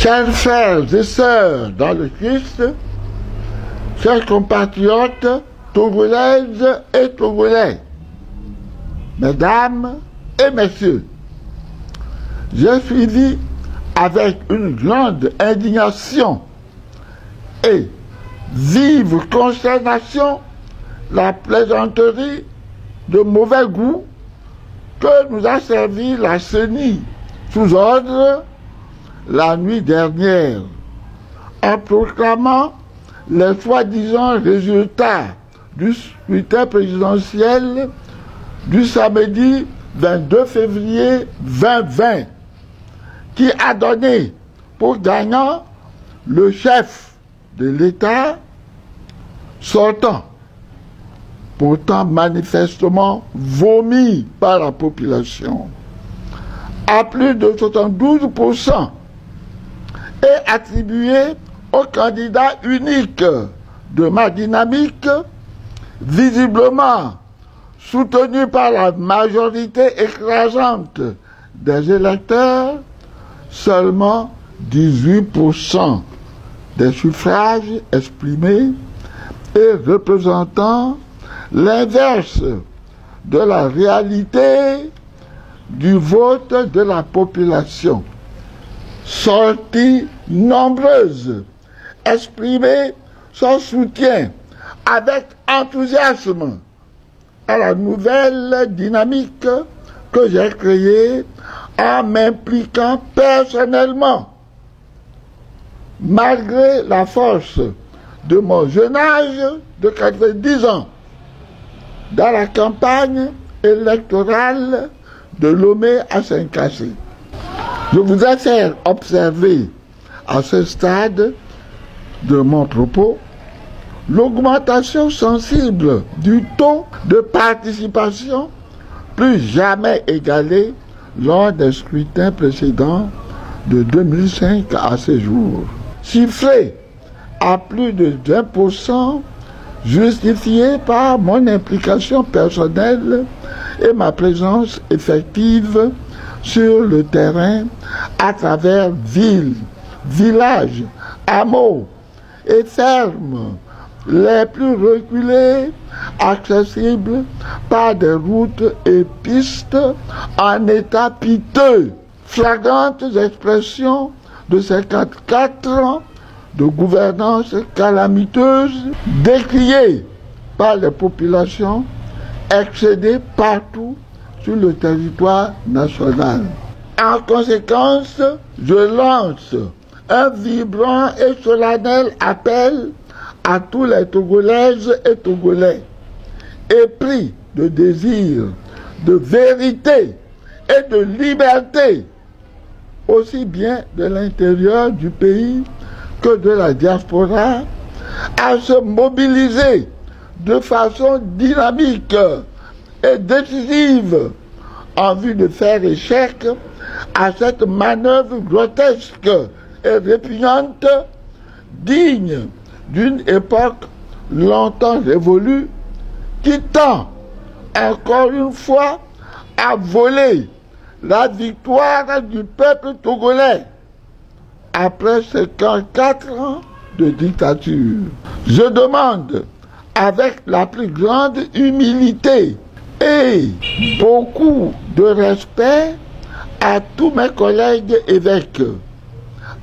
Chers frères et sœurs dans le Christ, chers compatriotes togolaises et togolais, mesdames et messieurs, j'ai suivi avec une grande indignation et vive consternation la plaisanterie de mauvais goût que nous a servi la CENI sous ordre la nuit dernière, en proclamant les soi-disant résultats du scrutin présidentiel du samedi 22 février 2020, qui a donné pour gagnant le chef de l'État sortant, pourtant manifestement vomi par la population, à plus de 72%, et attribué au candidat unique de ma dynamique, visiblement soutenu par la majorité écrasante des électeurs, seulement 18% des suffrages exprimés et représentant l'inverse de la réalité du vote de la population. Sorties nombreuses, exprimer son soutien avec enthousiasme à la nouvelle dynamique que j'ai créée en m'impliquant personnellement, malgré la force de mon jeune âge de 90 ans, dans la campagne électorale de Lomé à Saint-Cassé. Je voudrais faire observer à ce stade de mon propos l'augmentation sensible du taux de participation plus jamais égalé lors des scrutins précédents de 2005 à ce jour, chiffré à plus de 20%, justifié par mon implication personnelle et ma présence effective sur le terrain à travers villes, villages, hameaux et fermes les plus reculées, accessibles par des routes et pistes en état piteux. Flagrantes expressions de 54 ans de gouvernance calamiteuse, décriées par les populations, excédées partout sur le territoire national. En conséquence, je lance un vibrant et solennel appel à tous les Togolaises et Togolais, épris de désir, de vérité et de liberté, aussi bien de l'intérieur du pays que de la diaspora, à se mobiliser de façon dynamique et décisive en vue de faire échec à cette manœuvre grotesque et répugnante, digne d'une époque longtemps révolue, qui tend encore une fois à voler la victoire du peuple togolais après 54 ans de dictature. Je demande avec la plus grande humilité et beaucoup de respect à tous mes collègues évêques,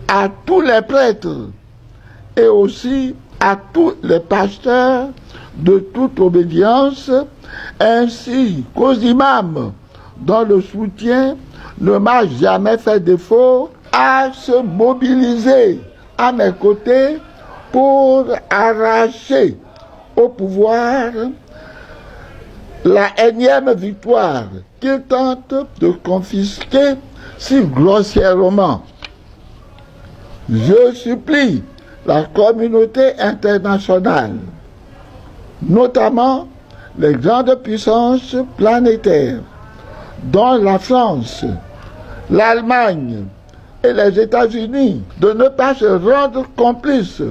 à tous les prêtres et aussi à tous les pasteurs de toute obédience, ainsi qu'aux imams dont le soutien ne m'a jamais fait défaut, à se mobiliser à mes côtés pour arracher au pouvoir la énième victoire qu'il tente de confisquer si grossièrement. Je supplie la communauté internationale, notamment les grandes puissances planétaires, dont la France, l'Allemagne et les États-Unis, de ne pas se rendre complices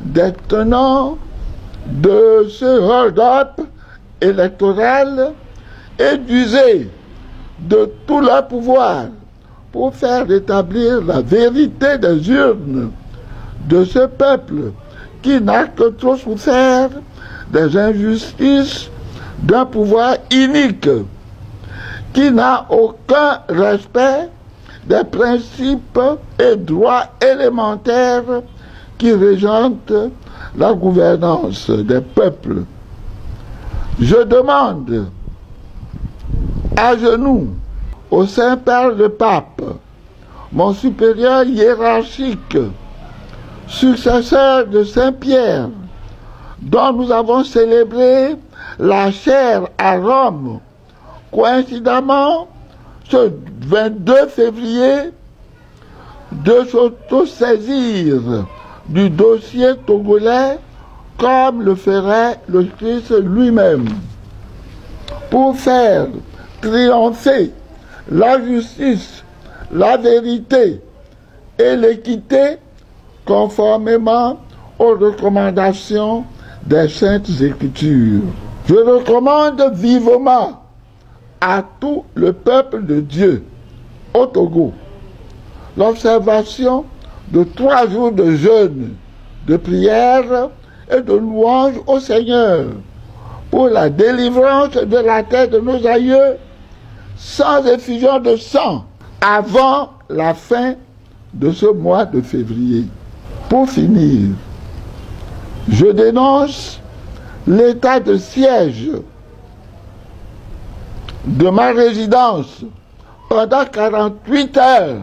des tenants de ce hold-up électoral et d'user de tout leur pouvoir pour faire rétablir la vérité des urnes de ce peuple qui n'a que trop souffert des injustices d'un pouvoir inique, qui n'a aucun respect des principes et droits élémentaires qui régentent la gouvernance des peuples. Je demande à genoux au Saint-Père le Pape, mon supérieur hiérarchique, successeur de Saint-Pierre, dont nous avons célébré la chaire à Rome, coïncidemment ce 22 février, de s'autosaisir du dossier togolais comme le ferait le Christ lui-même, pour faire triompher la justice, la vérité et l'équité conformément aux recommandations des Saintes Écritures. Je recommande vivement à tout le peuple de Dieu au Togo l'observation de 3 jours de jeûne, de prière et de louange au Seigneur pour la délivrance de la terre de nos aïeux sans effusion de sang avant la fin de ce mois de février. Pour finir, je dénonce l'état de siège de ma résidence pendant 48 heures,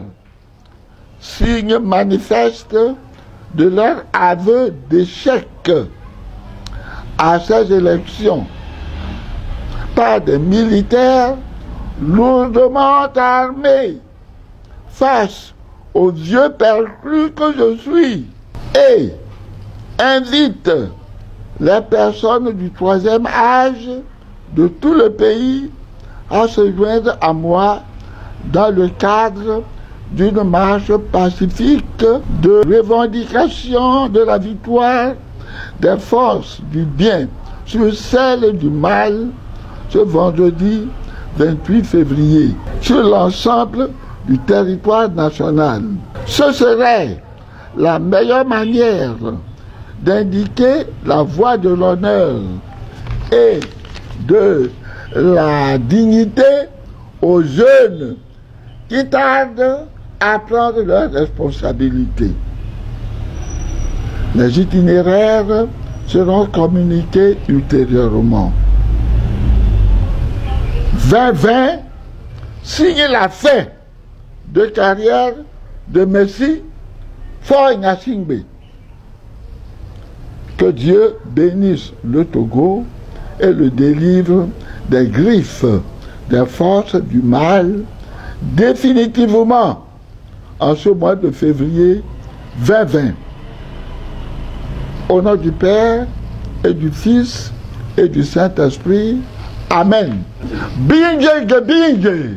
signe manifeste de leur aveu d'échec à ces élections par des militaires lourdement armés face aux vieux perclus que je suis, et invite les personnes du 3e âge de tout le pays à se joindre à moi dans le cadre d'une marche pacifique de revendication de la victoire des forces du bien sur celle du mal ce vendredi 28 février sur l'ensemble du territoire national. Ce serait la meilleure manière d'indiquer la voie de l'honneur et de la dignité aux jeunes qui tardent à prendre leurs responsabilités. Les itinéraires seront communiqués ultérieurement. 2020 signe la fin de carrière de Messi Faure Gnassingbé. Que Dieu bénisse le Togo et le délivre des griffes des forces du mal définitivement en ce mois de février 2020. Au nom du Père et du Fils et du Saint-Esprit. Amen. Binge de binge.